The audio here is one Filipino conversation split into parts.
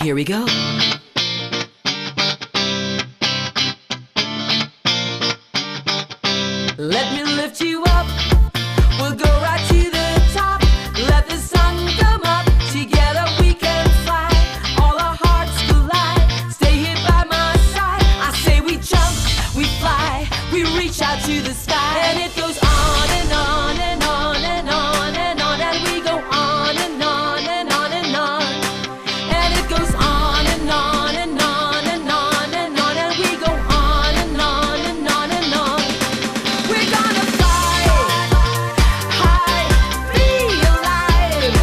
Here we go. Let me lift you up. We'll go right to the top. Let the sun come up. Together we can fly. All our hearts collide. Stay here by my side. I say we jump, we fly, we reach out to the sky. And it goes on and on and on and on and on. And we go on and on and on and on. And it goes on and on and on and on and on. And we go on and on and on and on. We're gonna fly high, be alive.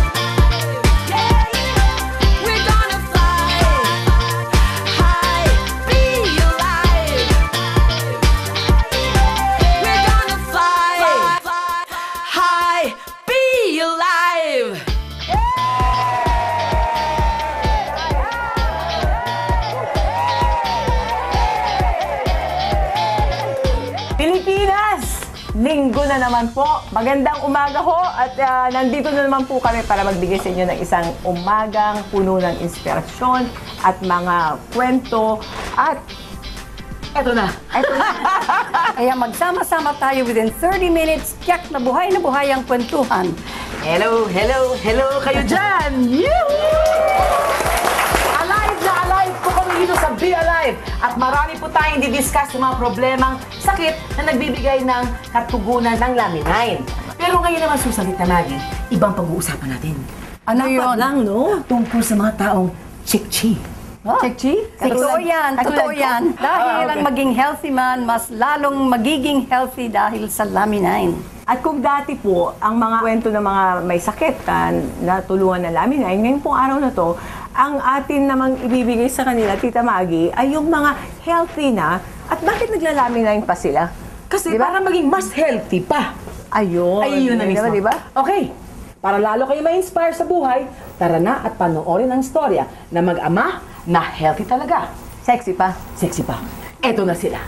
Yeah, we're gonna fly high, be alive. We're gonna fly high, be alive. Pilipinas! Linggo na naman po. Magandang umaga ho at nandito na naman po kami para magbigay sa inyo ng isang umagang puno ng inspirasyon at mga kwento at eto na. Kaya magsama-sama tayo within 30 minutes, tiyak na buhay ang kwentuhan. Hello, hello, hello kayo dyan! Alive na alive po kami dito sa Be Alive. At marami po tayong didiscuss ng mga problemang sakit na nagbibigay ng katugunan ng Laminine. Pero ngayon naman susalit na natin, ibang pag-uusapan natin. Ano Dapat yun? lang, no? Tungkol sa mga taong chik-chi. Chekchi? Totoo yan, totoo yan. Dahil ang maging healthy man, mas lalong magiging healthy dahil sa Laminine. At kung dati po, ang mga kwento ng mga may sakit na tulungan ng Laminine, ngayon pong araw na to, ang atin namang ibibigay sa kanila, Tita Maggie, ay yung mga healthy na. At bakit nagla-Laminine pa sila? Kasi Diba? para maging mas healthy pa. Ayun. Ayun na mismo. Diba? Okay, para lalo kayo ma-inspire sa buhay, tara na at panoorin ang storya na mag-ama na healthy talaga. Sexy pa. Sexy pa. Eto na sila.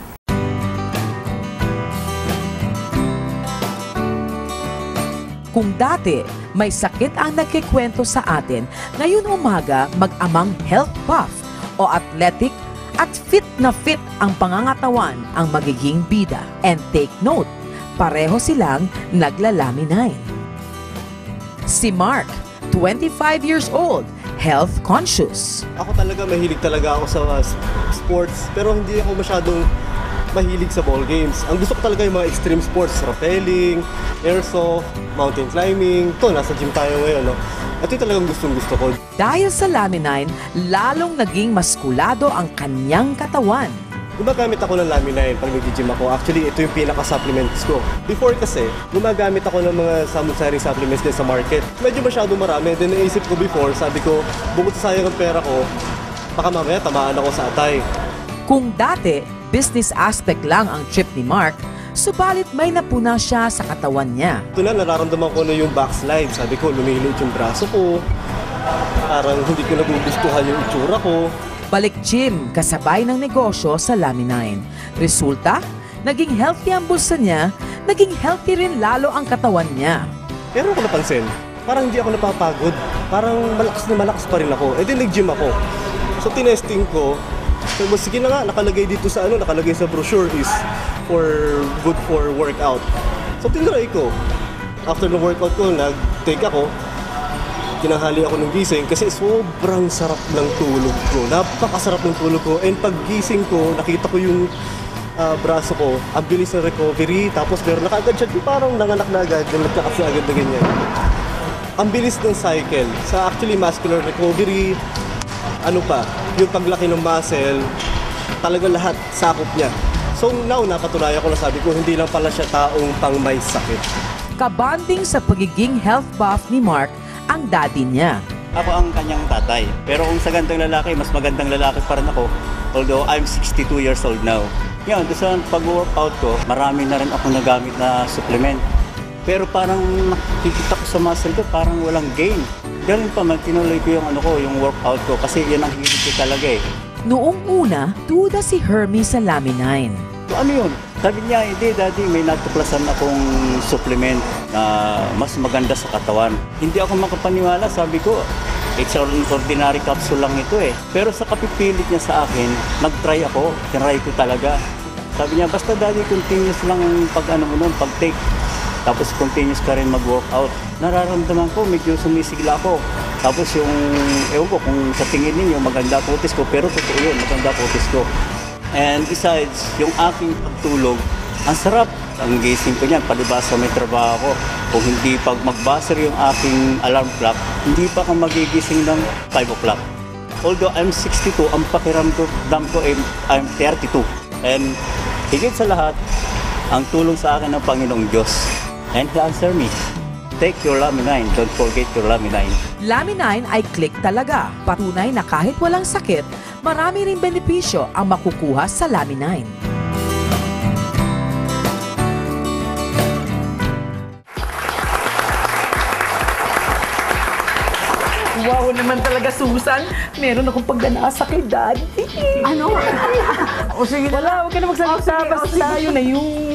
Kung dati, may sakit ang nagkikwento sa atin, ngayon umaga mag-amang health buff o athletic at fit ang pangangatawan ang magiging bida. And take note, pareho silang naglalaminine. Si Mark, 25 years old, health conscious. Ako talaga mahilig talaga ako sa sports, pero hindi ako masyadong mahilig sa ball games. Ang gusto ko talaga yung mga extreme sports, rappelling, airsoft, mountain climbing. Ito, nasa gym tayo ngayon, no? Ito yung talagang gustong-gusto ko. Dahil sa Laminine, lalong naging maskulado ang kanyang katawan. Gumagamit ako ng Laminine pag nag-gym ako. Actually, ito yung pinaka-supplements ko. Before kasi, gumagamit ako ng mga samot-saring supplements din sa market. Medyo masyado marami. Then naisip ko before, sabi ko, bukod sa sayang ang pera ko, baka mamaya tamaan ako sa atay. Kung dati, business aspect lang ang trip ni Mark, subalit may napuna siya sa katawan niya. Ito na, nararamdaman ko na yung backslide. Sabi ko, lumiliit yung braso ko. Parang hindi ko nagugustuhan yung itsura ko. Balik gym kasabay ng negosyo sa Laminine. Resulta, naging healthy ang bulsa niya, naging healthy rin lalo ang katawan niya. Pero ako napansin, parang hindi ako napapagod. Parang malakas na malakas pa rin ako. Eh di nag-gym ako. So tinesting ko, so, sige na nga, nakalagay dito sa nakalagay sa brochure is good for workout. So tinry ko. After ng workout ko, nag-take ako. Tinanghali ako ng gising kasi sobrang sarap ng tulog ko. Napakasarap ng tulog ko. And pag gising ko, nakita ko yung braso ko. Ang bilis ng recovery. Tapos meron na kaagad siya. Parang nanganak na agad. Nagkakas na agad na ganyan. Ang bilis ng cycle. Sa actually muscular recovery, yung paglaki ng muscle, talaga lahat sakop niya. So now, napatunayan ko na sabi ko, hindi lang pala siya taong pang may sakit. Kabanding sa pagiging health buff ni Mark, ang daddy niya. Ako ang kanyang tatay. Pero kung sa gandang lalaki, mas magandang lalaki pa rin ako. Although I'm 62 years old now. Yan, doon sa pag-workout ko, marami na rin ako nagamit na supplement. Pero parang nakikita ko sa muscle ko, parang walang gain. Ganun pa, magtinuloy ko yung workout ko kasi yan ang hilig ko talaga eh. Noong una, duda si Hermie sa Laminine. So, ano yun? Sabi niya, hindi daddy, may natuklasan akong supplement na mas maganda sa katawan. Hindi ako makapaniwala, sabi ko, It's an ordinary capsule lang ito eh. Pero sa kapipilit niya sa akin, nag-try ako. Tinry ko talaga. Sabi niya, basta daddy, continuous lang pag-take. Tapos continuous ka rin mag-workout. Nararamdaman ko, medyo sumisigla ako. Tapos yung, ewan ko, kung sa tingin ninyo, maganda putis ko. Pero totoo yun, maganda putis ko. And besides, yung aking pagtulog, ang sarap. Ang gising ko niyan, palibasa may trabaho ko. Kung hindi pag mag-buzzer yung aking alarm clock, hindi pa ka magigising ng 5 o'clock. Although I'm 62, ang pakiramdam ko ay I'm 32. And higit sa lahat, ang tulong sa akin ng Panginoong Diyos. And He answered me. Take your Laminine, don't forget your Laminine. Laminine ay click talaga. Patunay na kahit walang sakit, marami ring benepisyo ang makukuha sa Laminine. Wow naman talaga, Susan. Meron akong pagdanasa kay Daddy. Ano? O sige na. Wala, huwag ka na magsalita. Basta yun na yung...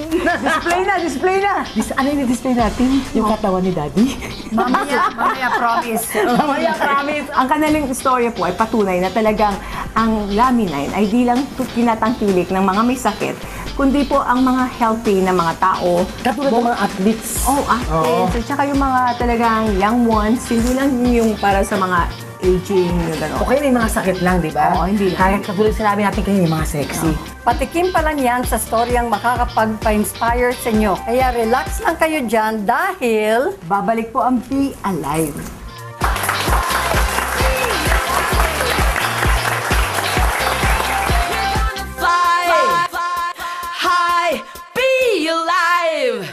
Display na! Ano yung display natin? Yung katawan ni Daddy? Mamaya promise. Mamaya, promise. Ang kanilang istorya po ay patunay na talagang ang Laminine ay di lang tinatangkilik ng mga may sakit, kundi po ang mga healthy na mga tao. Katulad ng mga athletes. Athletes. At saka yung mga talagang young ones, hindi lang yung para sa mga aging, yung gano'n. Okay na yung mga sakit lang, di ba? Oo, hindi lang. Kahit katulad sinabi natin kayo, yung mga sexy. Patikim pa lang yan sa storyang makakapagpa-inspire sa inyo. Kaya relax lang kayo dyan dahil... Babalik po ang Be Alive. Fly high, be alive.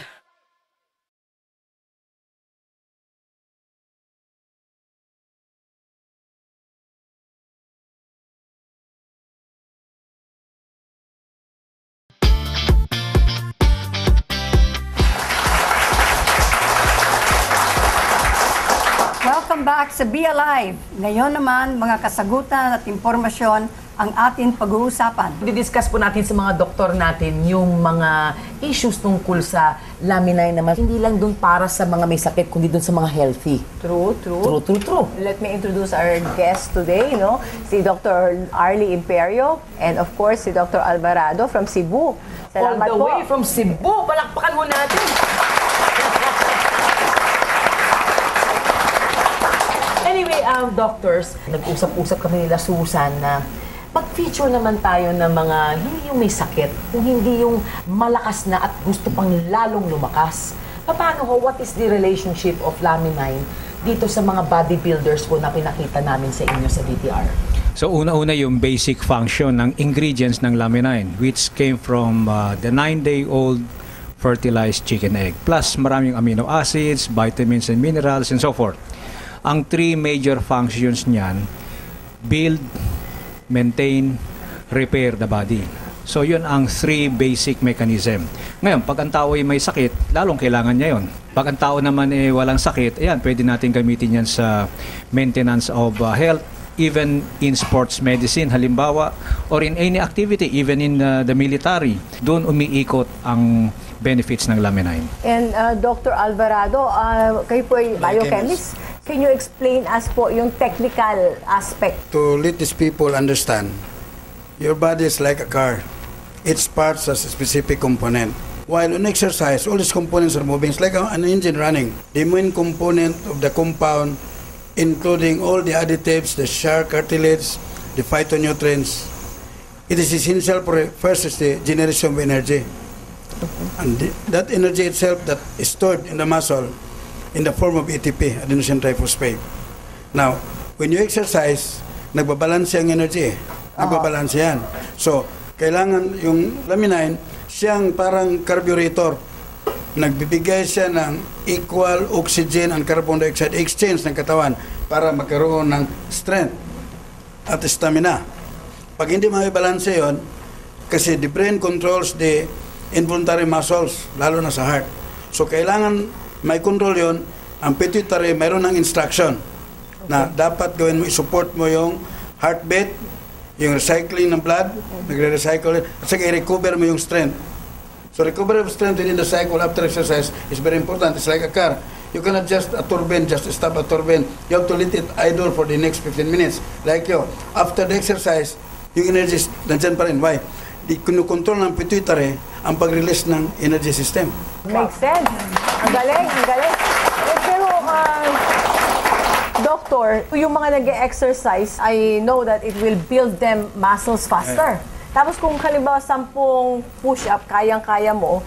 Welcome back sa Be Alive. Ngayon naman, mga kasagutan at impormasyon ang ating pag-uusapan. Didiscuss po natin sa mga doktor natin yung mga issues tungkol sa Laminine naman. Hindi lang dun para sa mga may sakit, kundi dun sa mga healthy. True. True. Let me introduce our guest today, si Dr. Arlie Imperio and of course si Dr. Alvarado from Cebu. Salamat All the po. way from Cebu. Palakpakan mo natin. Anyway, doctors, nag-usap-usap kami nila Susan na mag-feature naman tayo ng mga hindi yung may sakit, kung hindi yung malakas na at gusto pang lalong lumakas. Paano ho, what is the relationship of Laminine dito sa mga bodybuilders po na pinakita namin sa inyo sa BTR? So una-una yung basic function ng ingredients ng Laminine, which came from the 9-day-old fertilized chicken egg. Plus maraming amino acids, vitamins and minerals and so forth. Ang 3 major functions niyan, build, maintain, repair the body. So yun ang 3 basic mechanism. Ngayon, pag ang tao ay may sakit, lalong kailangan niya yun. Pag ang tao naman ay walang sakit, ayan, pwede natin gamitin yan sa maintenance of health, even in sports medicine, halimbawa, or in any activity, even in the military. Doon umiikot ang benefits ng Laminine. And Dr. Alvarado, kayo po ay biochemist. Can you explain us po yung technical aspect? To let these people understand, your body is like a car. Each part has a specific component. While on exercise, all these components are moving. It's like an engine running. The main component of the compound, including all the additives, the shark cartilage, the phytonutrients, it is essential for first is the generation of energy. And that energy itself that is stored in the muscle in the form of ATP, adenosine triphosphate. Now, when you exercise, nagbabalanse ang energy. Nagbabalanse yan. So, kailangan yung Laminine, siyang parang carburetor. Nagbibigay siya ng equal oxygen and carbon dioxide exchange ng katawan para magkaroon ng strength at stamina. Pag hindi mabibalanse yon, kasi the brain controls the involuntary muscles, lalo na sa heart. So, kailangan may control yon. Ang pituitary, mayroon ng instruction na dapat gawin mo, i-support mo yung heartbeat, yung recycling ng blood, nagre-recycle, at saka i-recover mo yung strength. So recovery of strength within the cycle after exercise is very important. It's like a car. You cannot just a turbine, just stop a turbine. You have to let it idle for the next 15 minutes. Like you, after the exercise, yung energy nandyan pa rin. Why? Di kinukontrol ng pituitary ang pag-release ng energy system. Makes sense. Ang galing, ang galing. Pero, Doctor, yung mga nag-exercise, I know that it will build them muscles faster. Tapos kung halimbawa 10 push-up, kayang-kaya mo,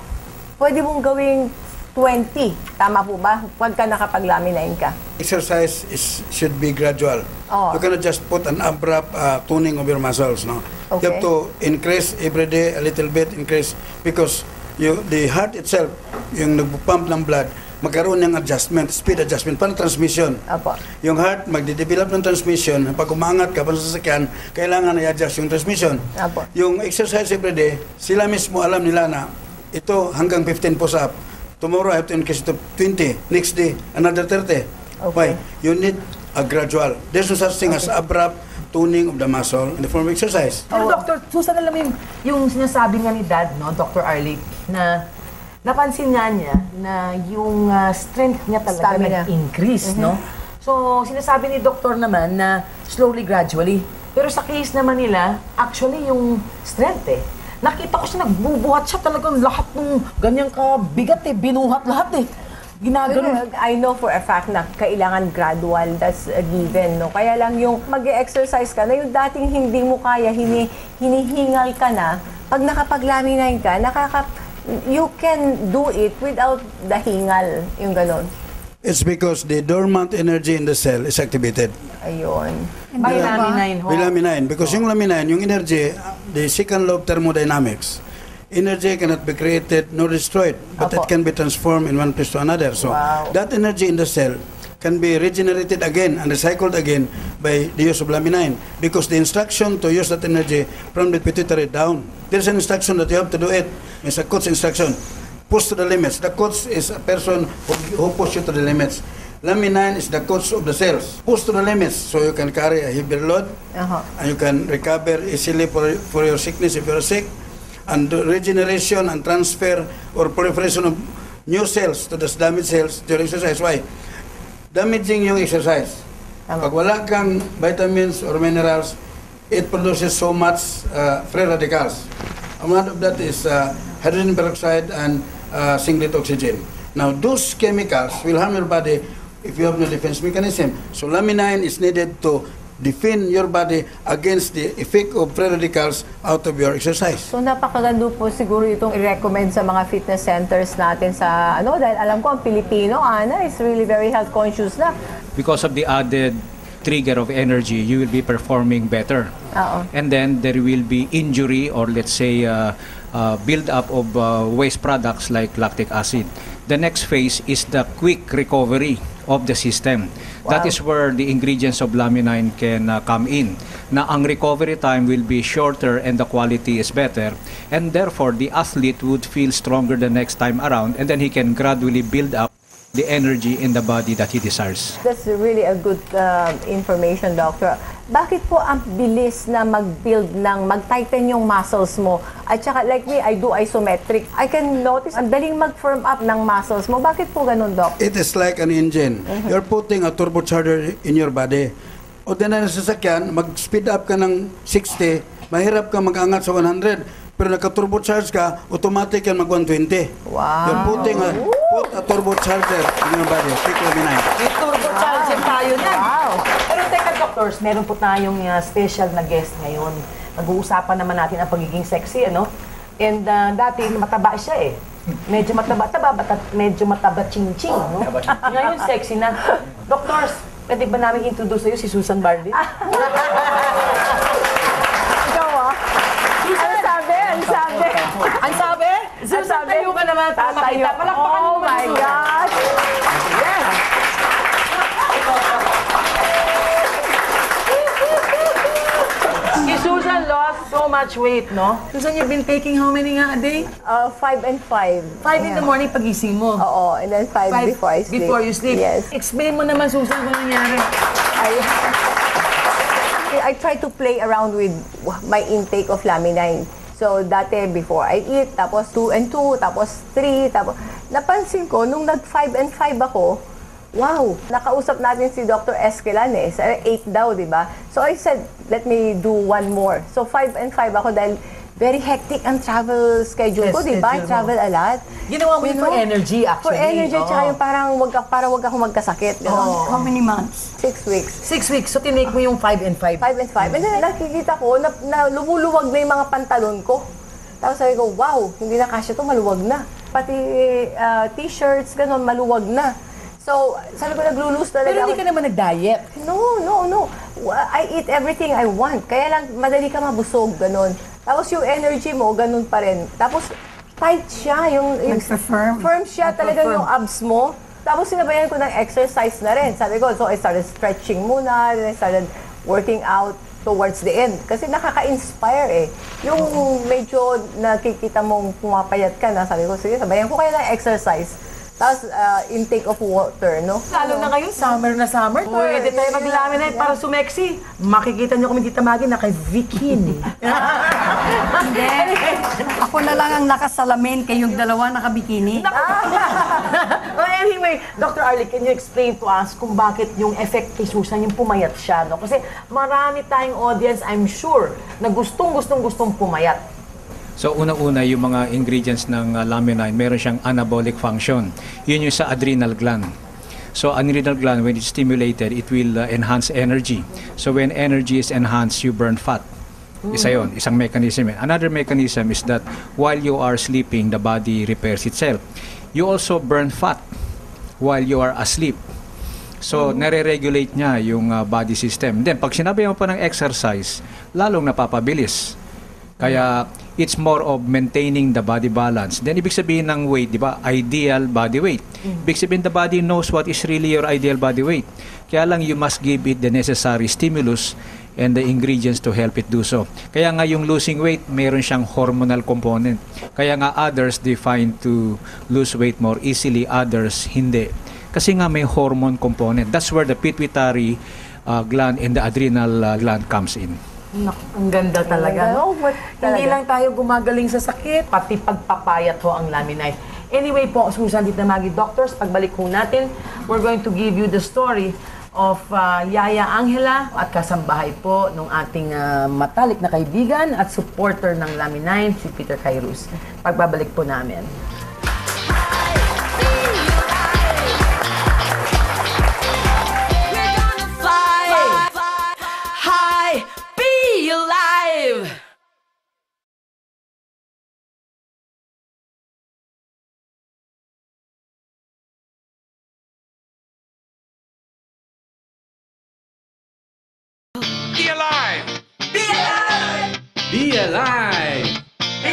pwede mong gawing 20. Tama po ba? Pagka nakapag-laminine ka. Exercise should be gradual. Oh. You cannot just put an abrupt tuning of your muscles. No, Okay. you have to increase every day a little bit, increase because the heart itself, yung nagpupump ng blood, magkaroon ng adjustment, speed adjustment, para transmission. Apo. Yung heart, magde-develop ng transmission. Pag umangat ka pa sa sasakyan, kailangan i-adjust yung transmission. Apo. Yung exercise every day, sila mismo alam nila na ito hanggang 15 push-up. Tomorrow I have to increase to 20. Next day, another 30. Why? You need a gradual. There's no such thing as abrupt tuning of the muscle in the form of exercise. Pero Dr. Susan, alam mo yung sinasabi nga ni Dad, no, Dr. Arlie, na napansin nga niya na yung strength niya talaga Stamina. nag-increase, no? So, sinasabi ni Doktor naman na slowly, gradually. Pero sa case naman nila, actually yung strength nakita ko siya nagbubuhat siya talagang lahat ng ganyang kabigat binuhat lahat Ginagano. I know for a fact na kailangan gradual, that's a given, no? Kaya lang yung mag-exercise ka na yung dating hindi mo kaya, hinihingal ka na, pag nakapag-laminine ka, you can do it without the hingal, yung ganon. It's because the dormant energy in the cell is activated. Ayun. By laminine, ho? By laminine. Because yung laminine, yung energy, the second law of thermodynamics, energy cannot be created nor destroyed, but Opo. it can be transformed in one place to another. So Wow. that energy in the cell can be regenerated again and recycled again by the use of laminine. Because the instruction to use that energy from the pituitary down, there's an instruction that you have to do it. It's a coach instruction. Push to the limits. The coach is a person who pushes you to the limits. Laminine is the coach of the cells. Push to the limits so you can carry a heavier load and you can recover easily for your sickness if you're sick. And the regeneration and transfer or proliferation of new cells to the damaged cells during exercise. Why? Damaging yung exercise. Pag wala kang vitamins or minerals, it produces so much free radicals. One of that is hydrogen peroxide and singlet oxygen. Now, those chemicals will harm your body if you have no defense mechanism. So, laminine is needed to defend your body against the effect of free radicals out of your exercise. So napakaganda po siguro itong i-recommend sa mga fitness centers natin sa dahil alam ko ang Pilipino, is really very health conscious na. Because of the added trigger of energy, you will be performing better. And then there will be injury or let's say build up of waste products like lactic acid. The next phase is the quick recovery of the system. That is where the ingredients of laminine can come in. Na ang recovery time will be shorter and the quality is better, and therefore the athlete would feel stronger the next time around, and then he can gradually build up the energy in the body that he desires. That's really a good information, Doctor. Bakit po ang bilis na mag-build mag-tighten yung muscles mo? At saka like me, I do isometric. I can notice, ang daling mag-firm up ng muscles mo. Bakit po ganun, Doc? It is like an engine. You're putting a turbocharger in your body. O din na sasakyan, mag-speed up ka ng 60, mahirap ka mag-angat sa 100. Pero naka-turbocharge ka, automatic yan mag-120. Wow. You're putting put a turbocharger in your body. Take laminine. May turbocharger tayo niyan. Wow. Pero teka, doctors, meron po tayong special na guest ngayon. Nag-uusapan naman natin ang pagiging sexy, And dati mataba siya Medyo mataba-taba, medyo mataba-ching-ching, no? Ngayon sexy na. Doctors, pwede ba namin introduce sa'yo si Susan Bardi? Ikaw Ano sabi? Ang sabi? Susan, tayo ka naman para makita. Palakpakan mo Oh my gosh! Yes! Si Susan lost so much weight, no? Susan, you've been taking how many nga a day? 5 and 5. 5 in the morning pagising mo. Oo, and then 5 before I sleep. Before you sleep? Yes. Explain mo naman, Susan, kung nangyari. I try to play around with my intake of laminine. So, dati before I eat, tapos 2 and 2, tapos 3, tapos napansin ko, nung nag 5 and 5 ako, wow, nakausap natin si Dr. Esquilan eh. 8 daw, di ba? So I said, let me do 1 more. So 5 and 5 ako dahil very hectic ang travel schedule ko, di ba? I travel a lot. Ginawa mo yun for energy, actually. For energy, tsaka yung parang para wag ako magkasakit. Gano'n. How many months? 6 weeks. 6 weeks. So, tinake mo yung 5 and 5. 5 and 5. And then nakikita ko na lumuluwag na yung mga pantalon ko. Tapos sabi ko, wow, hindi na kasya to, maluwag na. Pati t-shirts, gano'n, maluwag na. So, sabi ko, naglulus talaga. Pero hindi ka naman nag-diet. No. I eat everything I want. Kaya lang, madali ka mabusog, gano'n. Tapos yung energy mo, ganun pa rin. Tapos, tight siya. Nagpa-firm. Firm siya talaga yung abs mo. Tapos, sinabayan ko ng exercise na rin. Sabi ko, so I started stretching muna, then I started working out towards the end. Kasi nakaka-inspire eh. Yung medyo nakikita mong pumapayat ka na, sabi ko, sige, sabayan ko kaya ng exercise. Tapos, intake of water, no? Lalo na ngayon, summer na summer. Pwede tayo mag-laminate para sumexy. Makikita niyo kung Tita Maggie na kay bikini. Hindi. Ako na lang ang nakasalamin, kayong dalawa nakabikini. Well, anyway, Dr. Arlie, can you explain to us kung bakit yung effect kay Susan yung pumayat siya, no? Kasi marami tayong audience, I'm sure, na gustong pumayat. So una-una yung mga ingredients ng laminine, meron siyang anabolic function. Yun yung sa adrenal gland. So adrenal gland, when it's stimulated, it will enhance energy. So when energy is enhanced, you burn fat. Isa yun, isang mechanism. Another mechanism is that while you are sleeping, the body repairs itself. You also burn fat while you are asleep. So, nare-regulate niya yung body system. Then, pag sinabi mo pa ng exercise, lalong napapabilis. Kaya, it's more of maintaining the body balance. Then, ibig sabihin ng weight, di ba? Ideal body weight. Ibig sabihin, the body knows what is really your ideal body weight. Kaya lang, you must give it the necessary stimulus and the ingredients to help it do so. Kaya nga yung losing weight, mayroon siyang hormonal component. Kaya nga others, they find to lose weight more easily, others hindi. Kasi nga may hormone component. That's where the pituitary gland and the adrenal gland comes in. Naku, ang ganda talaga. No? Hindi lang tayo gumagaling sa sakit, pati pagpapayat ho ang laminite. Anyway po, Susan, Tita Maggie, doctors, pagbalik ho natin, we're going to give you the story of Yaya Angela at kasambahay po ng ating matalik na kaibigan at supporter ng laminine, si Peter Kairos. Pagbabalik po namin. We're gonna fly high, be alive. Be alive! Be alive. Be alive! Be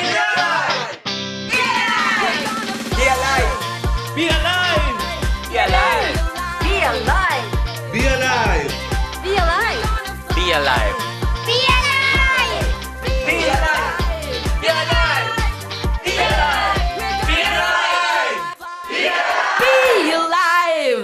alive. Be alive! Be alive! Be alive! Be alive. Be alive! Be alive. Be alive! Be alive. Be alive! Be alive! Be alive! Be alive! Be alive.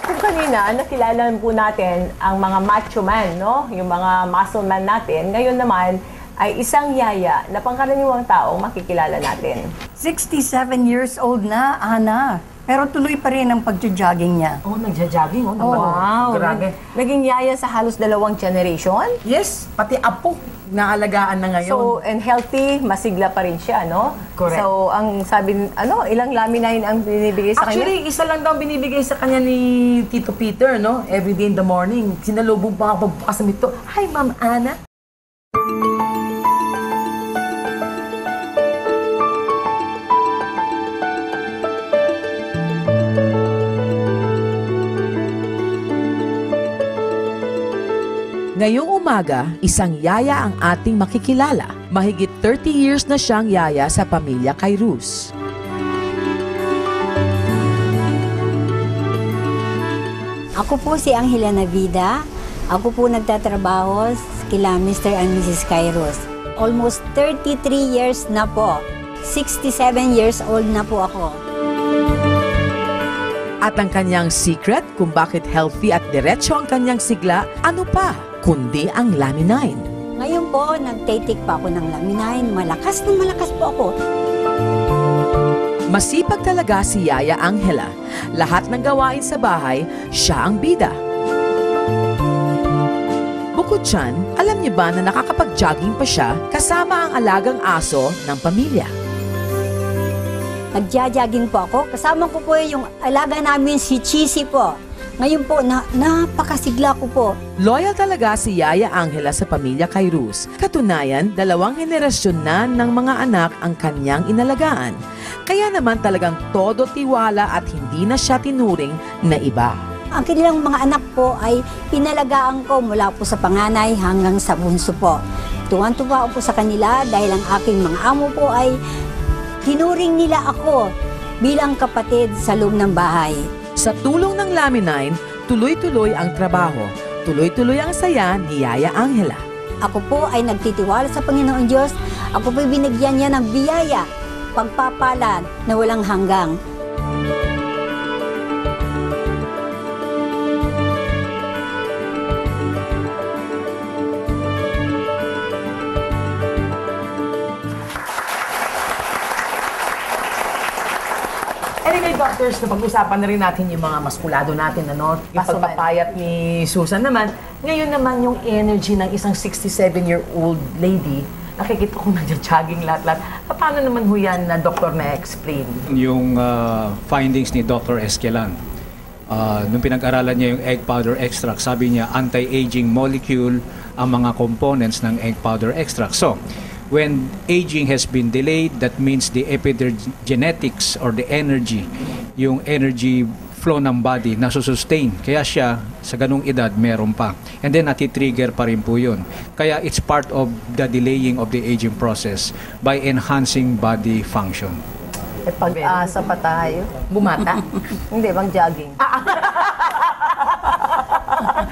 Kung kanina, nakilala po natin ang mga macho man, no? Yung mga muscle man natin. Ngayon naman, ay isang yaya na pangkaraniwang taong makikilala natin. 67 years old na, Ana. Pero tuloy pa rin ang pagja-jogging niya. Oh, nagja-jogging. Oh, Wow! Grabe. Naging yaya sa halos 2 generation. Yes, pati apo, naalagaan na ngayon. So, and healthy, masigla pa rin siya, no? Correct. So, ang sabi, ilang laminine ang binibigay sa kanya? Actually, isa lang daw binibigay sa kanya ni Tito Peter, no? Every day in the morning. Sinalubong pa ako pagbukas ng ito. Hi, Ma'am Ana. Ngayong umaga, isang yaya ang ating makikilala. Mahigit 30 years na siyang yaya sa pamilya Kairos. Ako po si Angela Navida. Ako po nagtatrabaho kila Mr. and Mrs. Kairos. Almost 33 years na po. 67 years old na po ako. At ang kanyang secret kung bakit healthy at diretso ang kanyang sigla, ano pa kundi ang Laminin. Ngayon po, nagtitake pa ako ng Laminin. Malakas na malakas po ako. Masipag talaga si Yaya Angela. Lahat ng gawain sa bahay, siya ang bida. Bukod dyan, alam niyo ba na nakakapag-jogging pa siya kasama ang alagang aso ng pamilya? Nagja-jogging po ako. Kasama ko po yung alaga namin si Chisi po. Ngayon po, napakasigla ko po. Loyal talaga si Yaya Angela sa pamilya Cairuz. Katunayan, 2 henerasyon na ng mga anak ang kanyang inalagaan. Kaya naman talagang todo tiwala at hindi na siya tinuring na iba. Ang kanilang mga anak po ay pinalagaan ko mula po sa panganay hanggang sa bunso po. Tuwan-tuwa po sa kanila dahil ang aking mga amo po ay tinuring nila ako bilang kapatid sa loob ng bahay. Sa tulong ng Laminin, tuloy-tuloy ang trabaho. Tuloy-tuloy ang saya ni Yaya Angela. Ako po ay nagtitiwala sa Panginoon Diyos. Ako po binigyan niya ng biyaya, pagpapala na walang hanggang. Anyway, doctors, napag-usapan na rin natin yung mga maskulado natin, ano? Yung pagpapayat ni Susan naman. Ngayon naman yung energy ng isang 67-year-old lady, nakikita ko nagja-jogging lahat-lahat. Paano naman ho yan na doktor na explain? Yung findings ni Dr. Esquelan, nung pinag-aralan niya yung egg powder extract, sabi niya anti-aging molecule ang mga components ng egg powder extract. So, when aging has been delayed, that means the epigenetics or the energy, yung energy flow ng body nasusustain. Kaya siya, sa ganung edad, meron pa. And then, nati-trigger pa rin po yun. Kaya it's part of the delaying of the aging process by enhancing body function. Pag-asa pa tayo. Bumata? Hindi, bang jogging.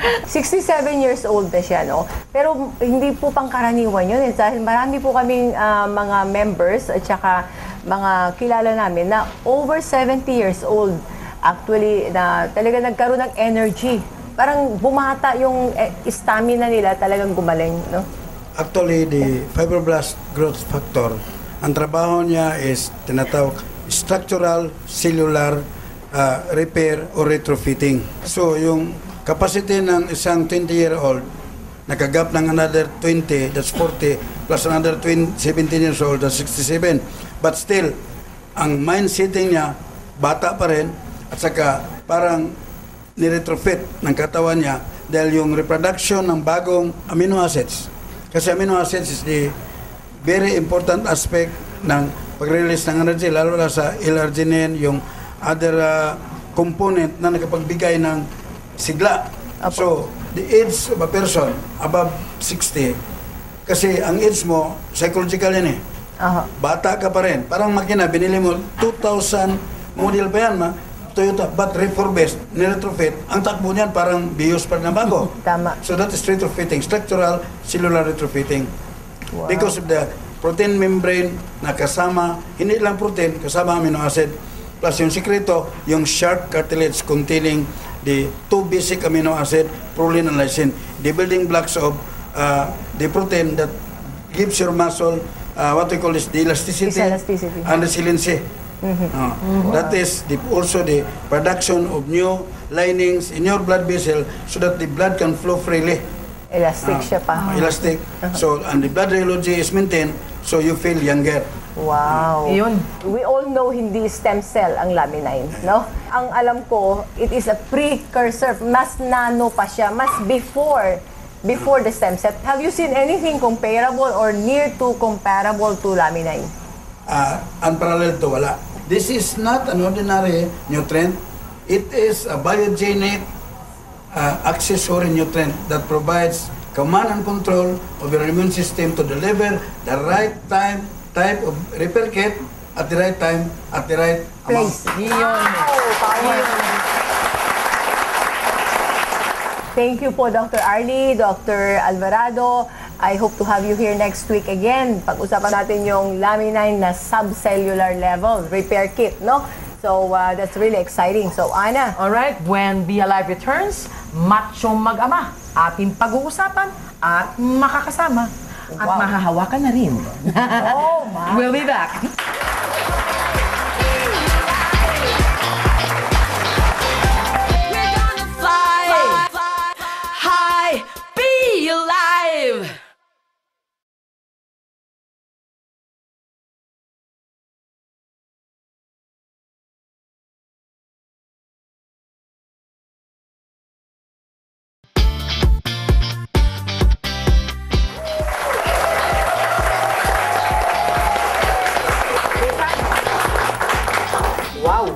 67 years old na siya, no? Pero hindi po pangkaraniwan yun. Dahil marami po kaming mga members at saka mga kilala namin na over 70 years old. Actually, na talaga nagkaroon ng energy. Parang bumata yung stamina nila, talagang gumaling, no? Actually, the fibroblast growth factor, ang trabaho niya is tinatawag structural cellular repair or retrofitting. So, yung capacity ng isang 20-year-old, nakagap ng another 20, that's 40, plus another 17 years old, that's 67. But still, ang mind setting niya, bata pa rin, at saka parang niretrofit ng katawan niya dahil yung reproduction ng bagong amino acids. Kasi amino acids is the very important aspect ng pag-release ng energy, lalo na sa L-arginine, yung other component na nakapagbigay ng sigla. So, the age of a person above 60, kasi ang age mo, psychological yan eh. Bata ka pa rin. Parang makina, binili mo, 2000 model pa yan, Toyota, but refurbished, niretrofit. Ang takbo niyan parang bios pa na bago. Tama. So that is retrofitting, structural cellular retrofitting. Wow. Because of the protein membrane na kasama, hindi lang protein, kasama amino acid, plus yung sikreto, yung sharp cartilage containing the 2 basic amino acid, proline and lysine, the building blocks of the protein that gives your muscle what we call is the elasticity and resiliency. That is also the production of new linings in your blood vessel so that the blood can flow freely. Elastic siya pa. Elastic. So, and the blood rheology is maintained so you feel younger. Wow. Yun. We all know hindi stem cell ang Laminin, no? Ang alam ko, it is a precursor. Mas nano pa siya, mas before the stem cell. Have you seen anything comparable or near to comparable to Laminin? Unparalleled to wala. This is not an ordinary nutrient. It is a biogenic accessory nutrient that provides command and control of your immune system to deliver the right type of repair kit at the right time, at the right place. Power. Thank you po, Dr. Arlie, Dr. Alvarado. I hope to have you here next week again. Pag-usapan natin yung Laminin na subcellular level repair kit, no? So, that's really exciting. So, Ana, Alright, when Be Alive returns, machong mag-ama, ating pag-uusapan at makakasama. At mahahawakan na rin. oh, my. We'll be back. We're gonna fly high, be alive. Wow.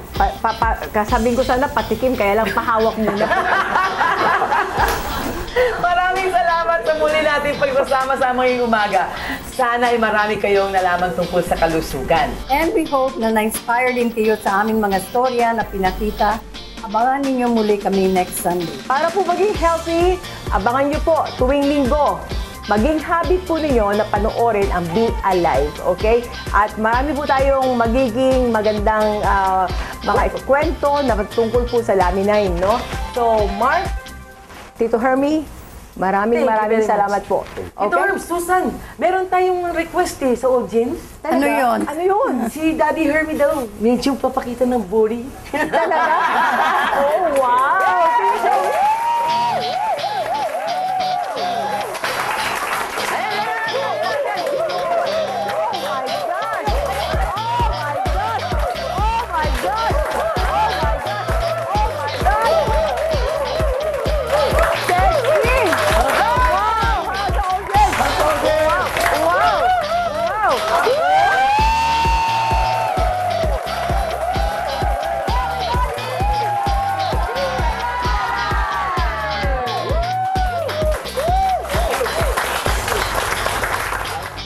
Kasabihin ko sana patikim, kaya lang pahawak muna. Maraming salamat sa muli natin pagsasama-sama ngayong umaga. Sana ay marami kayong nalaman tungkol sa kalusugan. And we hope na na-inspire din kayo sa aming mga storya na pinakita. Abangan ninyo muli kami next Sunday. Para po maging healthy, abangan nyo po tuwing linggo. Maging habit po ninyo na panoorin ang Be Alive, okay? At marami po tayong magiging magandang mga kwento na tungkol po sa Laminine, no? So, Mark, Tito Hermie, maraming salamat po. Ito, Herb, Susan, meron tayong request sa audience. Ano yun? Ano yun? Si Daddy Hermie daw, medyo papakita ng body. Talaga? Oh, wow!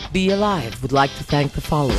Be Alive would like to thank the following: